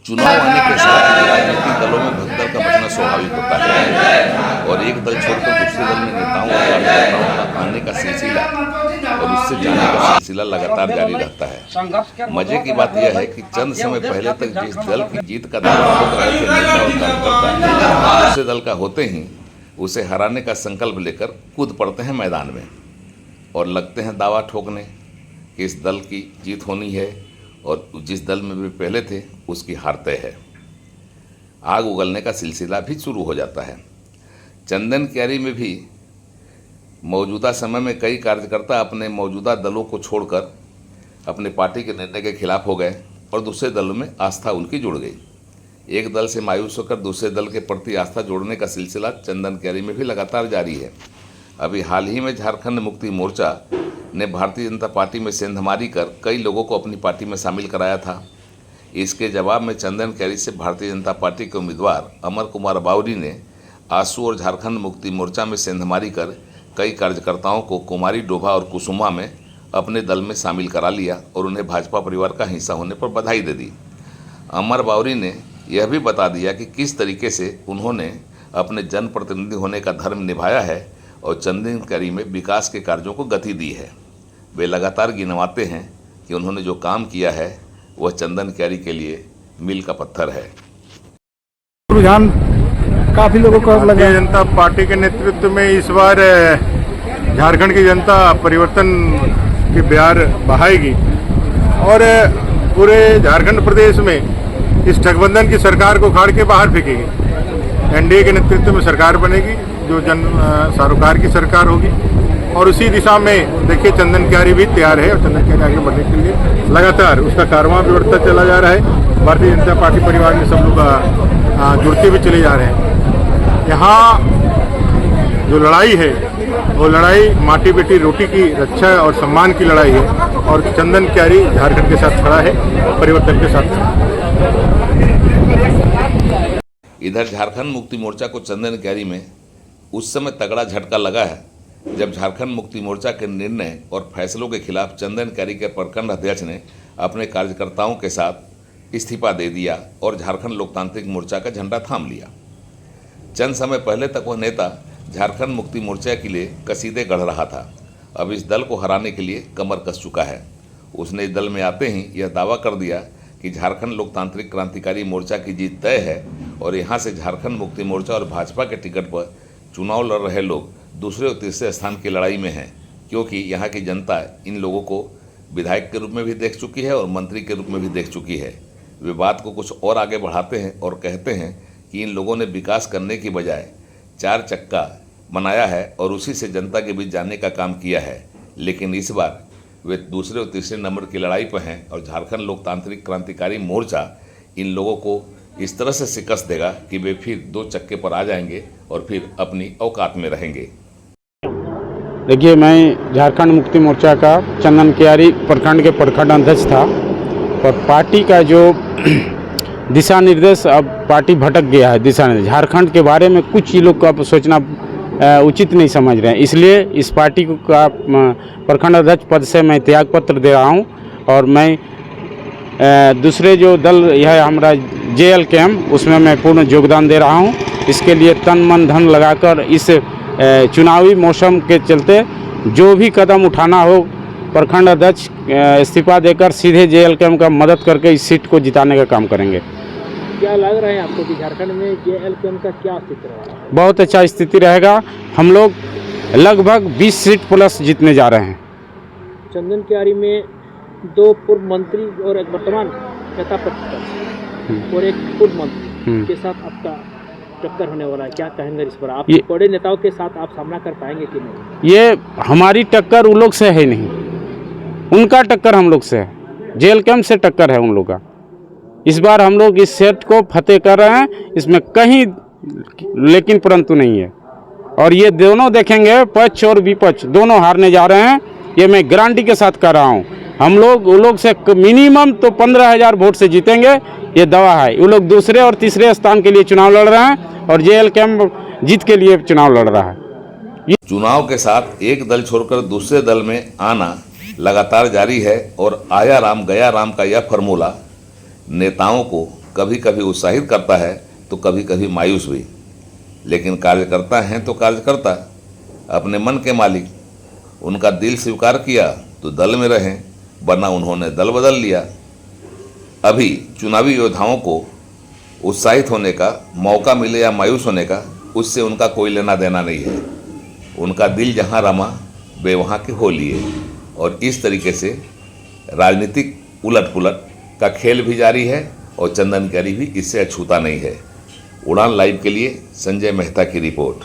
चुनाव आने के साथ राजनीतिक दलों में भगदड़ का बचना स्वाभाविक होता है और एक दल छोड़कर दूसरे दल में नेताओं और कार्यकर्ताओं का आने का सिलसिला और उससे जाने का सिलसिला लगातार जारी रहता है। मजे की बात यह है कि चंद समय पहले तक जिस दल की जीत का दावा ठोक रहे थे नेता और कार्यकर्ता, दूसरे दल का होते ही उसे हराने का संकल्प लेकर कूद पड़ते हैं मैदान में और लगते हैं दावा ठोकने कि इस दल की जीत होनी है और जिस दल में वे पहले थे उसकी हार तय है। आग उगलने का सिलसिला भी शुरू हो जाता है। चंदन क्यारी में भी मौजूदा समय में कई कार्यकर्ता अपने मौजूदा दलों को छोड़कर अपने पार्टी के निर्णय के खिलाफ हो गए और दूसरे दलों में आस्था उनकी जुड़ गई। एक दल से मायूस होकर दूसरे दल के प्रति आस्था जोड़ने का सिलसिला चंदन क्यारी में भी लगातार जारी है। अभी हाल ही में झारखंड मुक्ति मोर्चा ने भारतीय जनता पार्टी में सेंधमारी कर कई लोगों को अपनी पार्टी में शामिल कराया था। इसके जवाब में चंदन क्यारी से भारतीय जनता पार्टी के उम्मीदवार अमर कुमार बावरी ने आसू और झारखंड मुक्ति मोर्चा में सेंधमारी कर कई कार्यकर्ताओं को कुमारी डोभा और कुसुमा में अपने दल में शामिल करा लिया और उन्हें भाजपा परिवार का हिस्सा होने पर बधाई दे दी। अमर बावरी ने यह भी बता दिया कि किस तरीके से उन्होंने अपने जनप्रतिनिधि होने का धर्म निभाया है और चंदन क्यारी में विकास के कार्यों को गति दी है। वे लगातार गिनवाते हैं कि उन्होंने जो काम किया है वह चंदन क्यारी के लिए मील का पत्थर है। रुझान काफी लोगों को भारतीय जनता पार्टी के नेतृत्व में इस बार झारखंड की जनता परिवर्तन की बयार बहाएगी और पूरे झारखंड प्रदेश में इस ठगबंधन की सरकार को उखाड़ के बाहर फेंकेगी। एनडीए के नेतृत्व में सरकार बनेगी जो जन सरोकार की सरकार होगी और उसी दिशा में देखिए चंदन क्यारी भी तैयार है और चंदन क्यारी आगे बढ़ने के लिए लगातार उसका कारवां भी बढ़ता चला जा रहा है। भारतीय जनता पार्टी परिवार में सब लोग जुड़ते भी चले जा रहे हैं। यहाँ जो लड़ाई है वो लड़ाई माटी बेटी रोटी की रक्षा और सम्मान की लड़ाई है और चंदन क्यारी झारखंड के साथ खड़ा है, परिवर्तन के साथ खड़ा है। इधर झारखंड मुक्ति मोर्चा को चंदन क्यारी में उस समय तगड़ा झटका लगा है जब झारखंड मुक्ति मोर्चा के निर्णय और फैसलों के खिलाफ चंदन क्यारी के प्रखंड अध्यक्ष ने अपने कार्यकर्ताओं के साथ इस्तीफा दे दिया और झारखंड लोकतांत्रिक मोर्चा का झंडा थाम लिया। चंद समय पहले तक वह नेता झारखंड मुक्ति मोर्चा के लिए कसीदे गढ़ रहा था। अब इस दल को हराने के लिए कमर कस चुका है। उसने इस दल में आते ही यह दावा कर दिया कि झारखंड लोकतांत्रिक क्रांतिकारी मोर्चा की जीत तय है और यहाँ से झारखंड मुक्ति मोर्चा और भाजपा के टिकट पर चुनाव लड़ रहे लोग दूसरे और तीसरे स्थान की लड़ाई में हैं, क्योंकि यहाँ की जनता इन लोगों को विधायक के रूप में भी देख चुकी है और मंत्री के रूप में भी देख चुकी है। वे बात को कुछ और आगे बढ़ाते हैं और कहते हैं कि इन लोगों ने विकास करने की बजाय चार चक्का बनाया है और उसी से जनता के बीच जाने का काम किया है। लेकिन इस बार वे दूसरे और तीसरे नंबर की लड़ाई पर हैं और झारखंड लोकतांत्रिक क्रांतिकारी मोर्चा इन लोगों को इस तरह से शिकस्त देगा कि वे फिर दो चक्के पर आ जाएंगे और फिर अपनी औकात में रहेंगे। देखिए, मैं झारखंड मुक्ति मोर्चा का चंदन क्यारी प्रखंड के प्रखंड अध्यक्ष था और पार्टी का जो दिशा निर्देश अब पार्टी भटक गया है। दिशा निर्देश झारखंड के बारे में कुछ ही लोग का सोचना उचित नहीं समझ रहे हैं, इसलिए इस पार्टी को का प्रखंड अध्यक्ष पद से मैं त्याग पत्र दे रहा हूं और मैं दूसरे जो दल यह हमारा JLKM उसमें मैं पूर्ण योगदान दे रहा हूं। इसके लिए तन मन धन लगाकर इस चुनावी मौसम के चलते जो भी कदम उठाना हो प्रखंड अध्यक्ष इस्तीफा देकर सीधे JLKM का मदद करके इस सीट को जिताने का काम करेंगे। क्या लग रहा है आपको कि झारखंड में JLKM का क्या स्थिति रहेगा? बहुत अच्छा स्थिति रहेगा। हम लोग लगभग 20 सीट प्लस जीतने जा रहे हैं। चंदन क्यारी में 2 पूर्व मंत्री और एक वर्तमान नेता प्रतिपक्ष और एक पूर्व मंत्री के साथ आपका टक्कर होने वाला है, क्या कहेंगे इस पर? आप बड़े नेताओं के साथ आप सामना कर पाएंगे कि नहीं? ये हमारी टक्कर उन लोग से है नहीं, उनका टक्कर हम लोग से है। JLKM से टक्कर है उन लोग का। इस बार हम लोग इस सेट को फतेह कर रहे हैं, इसमें कहीं लेकिन परंतु नहीं है और ये दोनों देखेंगे, पक्ष और विपक्ष दोनों हारने जा रहे हैं। ये मैं गारंटी के साथ कर रहा हूँ। हम लोग उन लोग से मिनिमम तो 15,000 वोट से जीतेंगे, ये दवा है। वो लोग दूसरे और तीसरे स्थान के लिए चुनाव लड़ रहे हैं और JLKM जीत के लिए चुनाव लड़ रहा है। चुनाव के साथ एक दल छोड़कर दूसरे दल में आना लगातार जारी है और आया राम गया राम का यह फार्मूला नेताओं को कभी कभी उत्साहित करता है तो कभी कभी मायूस भी, लेकिन कार्यकर्ता हैं तो कार्यकर्ता, अपने मन के मालिक। उनका दिल स्वीकार किया तो दल में रहें, वरना उन्होंने दल बदल लिया। अभी चुनावी योद्धाओं को उत्साहित होने का मौका मिले या मायूस होने का, उससे उनका कोई लेना देना नहीं है। उनका दिल जहां रमा वे वहां के हो लिए, और इस तरीके से राजनीतिक उलट पुलट का खेल भी जारी है और चंदन क्यारी भी इससे अछूता नहीं है। उड़ान लाइव के लिए संजय मेहता की रिपोर्ट।